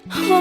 Welcome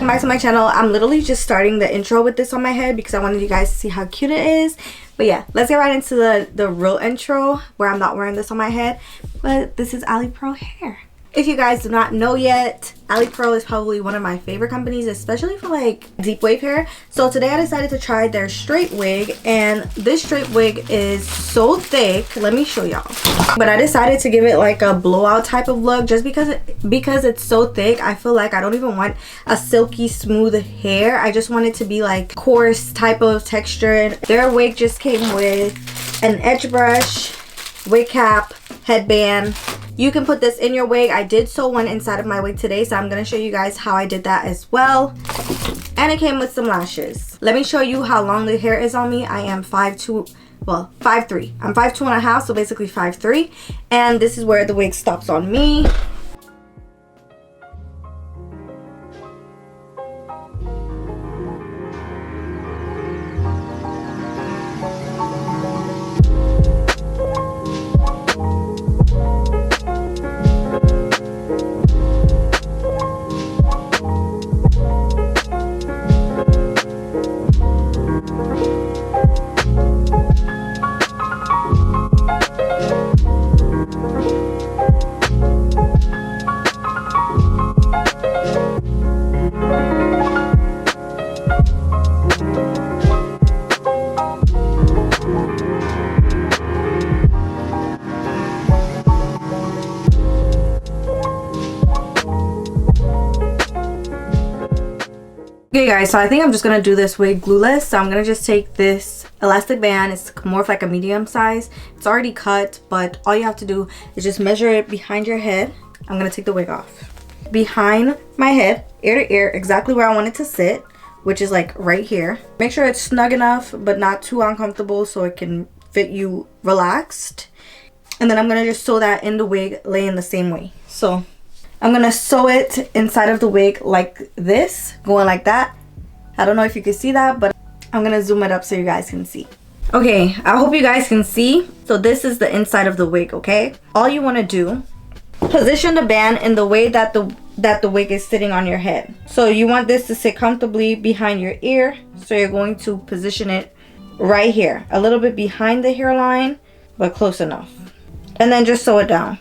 back to my channel. I'm literally just starting the intro with this on my head because I wanted you guys to see how cute it is. But yeah, let's get right into the real intro where I'm not wearing this on my head. But this is Alipearl hair. If you guys do not know yet, Alipearl is probably one of my favorite companies, especially for like deep wave hair. So today I decided to try their straight wig, and this straight wig is so thick. Let me show y'all. But I decided to give it like a blowout type of look just because it's so thick. I feel like I don't even want a silky smooth hair. I just want it to be like coarse type of texture. And their wig just came with an edge brush, wig cap, headband. You can put this in your wig. I did sew one inside of my wig today, so I'm going to show you guys how I did that as well. And it came with some lashes. Let me show you how long the hair is on me. I am 5'2", well, 5'3". I'm 5'2" and a half, so basically 5'3". And this is where the wig stops on me. Okay guys, so I think I'm just gonna do this wig glueless. So I'm gonna just take this elastic band. It's more of like a medium size. It's already cut, but all you have to do is just measure it behind your head. I'm gonna take the wig off. Behind my head, ear to ear, exactly where I want it to sit, which is like right here. Make sure it's snug enough, but not too uncomfortable so it can fit you relaxed. And then I'm gonna just sew that in the wig, laying the same way. So I'm gonna sew it inside of the wig like this, going like that. I don't know if you can see that, but I'm gonna zoom it up so you guys can see. Okay, I hope you guys can see. So this is the inside of the wig, okay? All you wanna do, position the band in the way that the wig is sitting on your head. So you want this to sit comfortably behind your ear. So you're going to position it right here, a little bit behind the hairline, but close enough. And then just sew it down.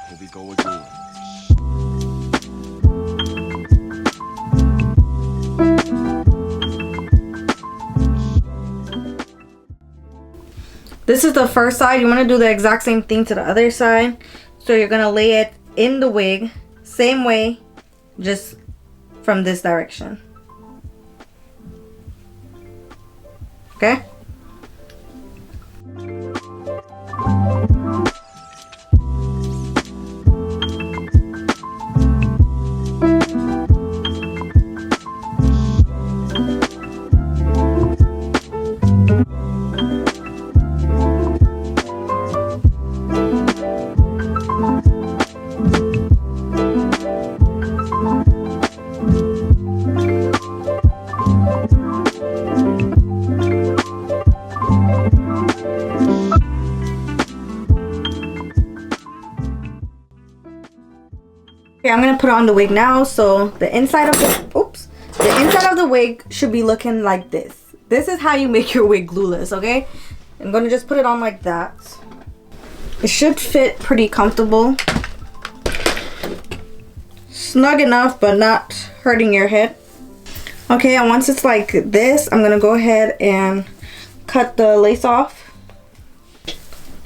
Here we go again. This is the first side. You want to do the exact same thing to the other side. So you're going to lay it in the wig, same way, just from this direction. Okay? Okay, I'm gonna put on the wig now. So the inside of the wig should be looking like this. This is how you make your wig glueless, okay? I'm gonna just put it on like that. It should fit pretty comfortable. snug enough but not hurting your head. Okay, and once it's like this, I'm gonna go ahead and cut the lace off.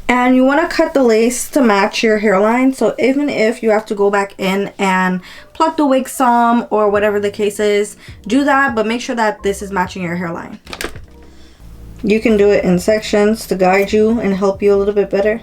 And you want to cut the lace to match your hairline, so even if you have to go back in and pluck the wig some or whatever the case is, do that, but make sure that this is matching your hairline. You can do it in sections to guide you and help you a little bit better.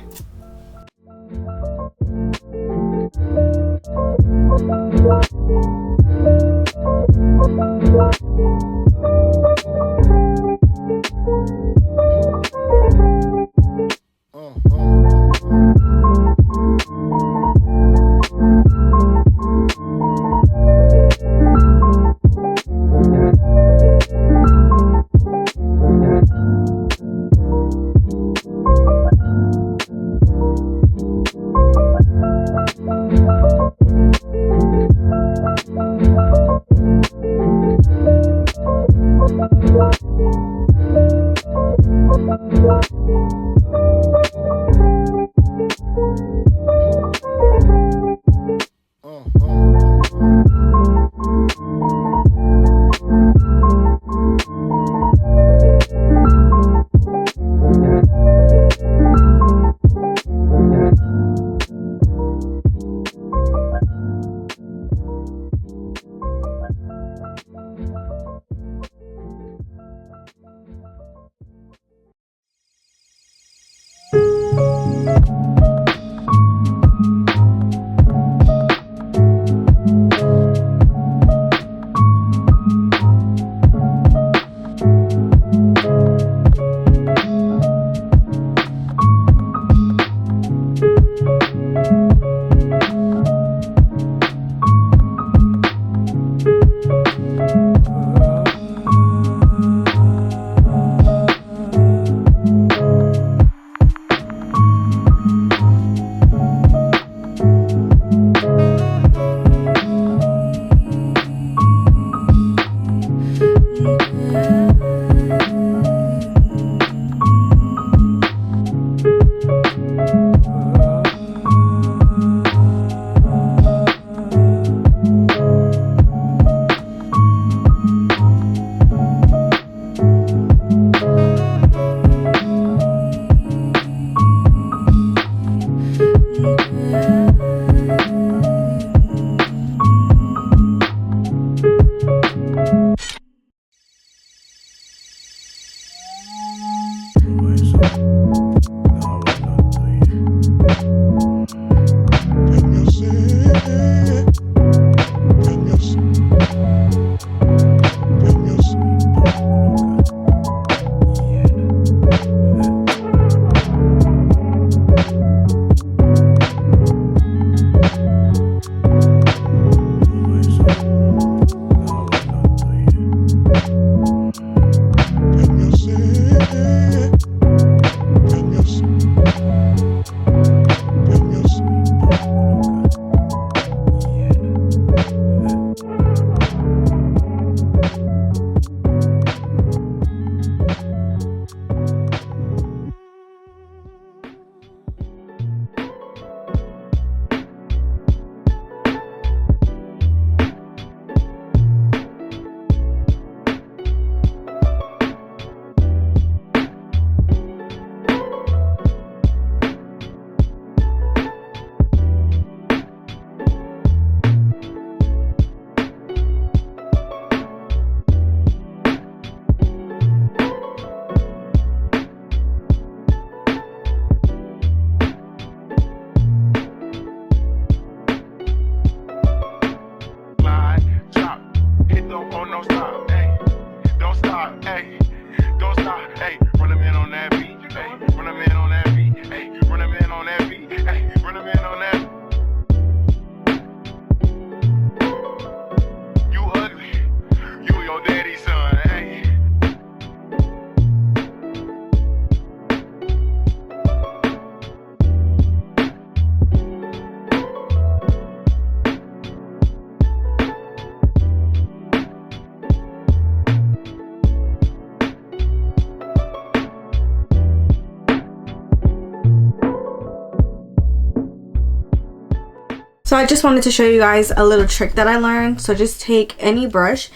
So I just wanted to show you guys a little trick that I learned. So just take any brush,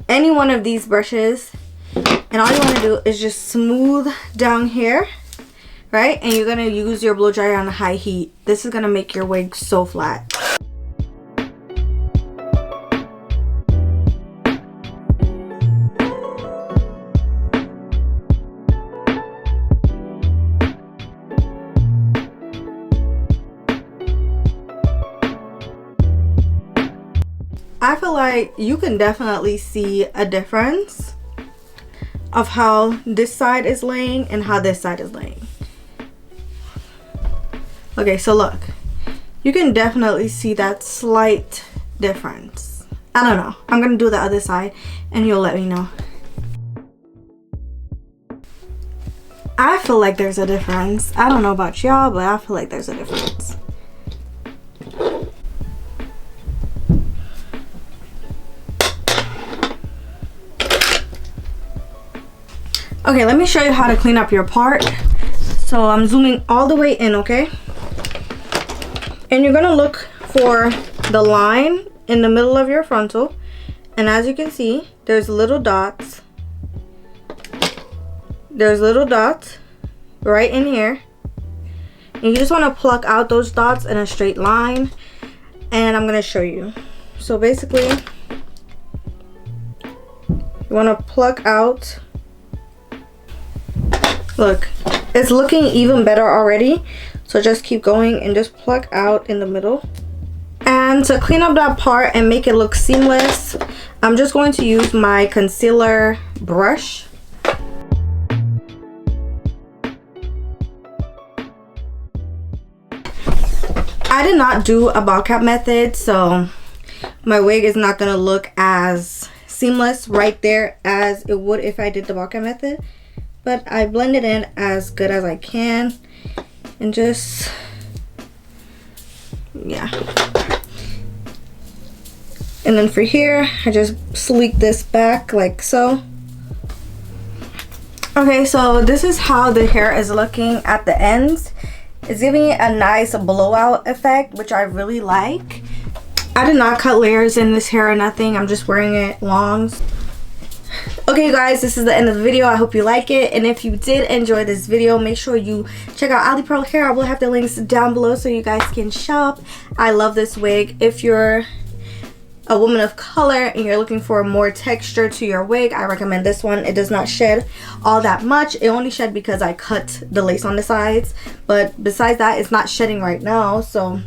any one of these brushes, and all you want to do is just smooth down here, right? And you're going to use your blow dryer on high heat. This is going to make your wig so flat. I feel like you can definitely see a difference of how this side is laying and how this side is laying. Okay, so look, you can definitely see that slight difference. I don't know, I'm gonna do the other side and you'll let me know. I feel like there's a difference. I don't know about y'all, but I feel like there's a difference. Okay, let me show you how to clean up your part. So I'm zooming all the way in, okay? And you're gonna look for the line in the middle of your frontal. And as you can see, there's little dots. There's little dots right in here. And you just wanna pluck out those dots in a straight line. And I'm gonna show you. So basically, you wanna pluck out. Look, it's looking even better already, so just keep going and just pluck out in the middle. And to clean up that part and make it look seamless, I'm just going to use my concealer brush. I did not do a ball cap method, so my wig is not gonna look as seamless right there as it would if I did the ball cap method. But I blend it in as good as I can and just, yeah. And then for here, I just sleek this back like so. Okay, so this is how the hair is looking at the ends. It's giving it a nice blowout effect, which I really like. I did not cut layers in this hair or nothing. I'm just wearing it long. Okay guys, this is the end of the video. I hope you like it, and if you did enjoy this video, make sure you check out Alipearl hair. I will have the links down below so you guys can shop. I love this wig. If you're a woman of color and you're looking for more texture to your wig, I recommend this one. It does not shed all that much. It only shed because I cut the lace on the sides, but besides that, it's not shedding right now. So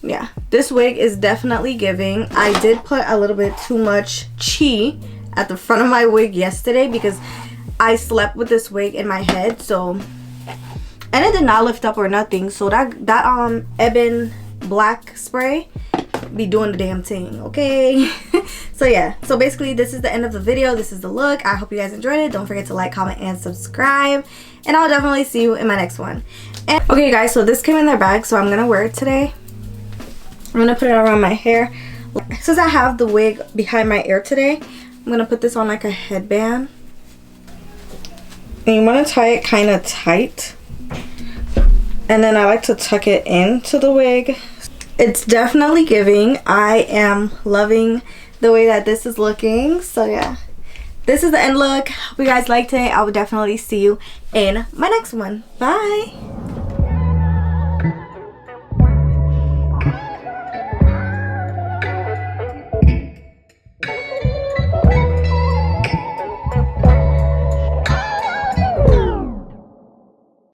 yeah, this wig is definitely giving. I did put a little bit too much chi at the front of my wig yesterday because I slept with this wig in my head, so, and it did not lift up or nothing. So that ebon black spray be doing the damn thing, okay? So yeah, so basically this is the end of the video. This is the look. I hope you guys enjoyed it. Don't forget to like, comment, and subscribe, and I'll definitely see you in my next one. And okay guys, so this came in their bag, so I'm gonna wear it today. I'm gonna put it around my hair. Since I have the wig behind my ear today, I'm gonna put this on like a headband, and you want to tie it kind of tight, and then I like to tuck it into the wig. It's definitely giving. I am loving the way that this is looking. So yeah, this is the end look. Hope you guys liked it. I will definitely see you in my next one. Bye.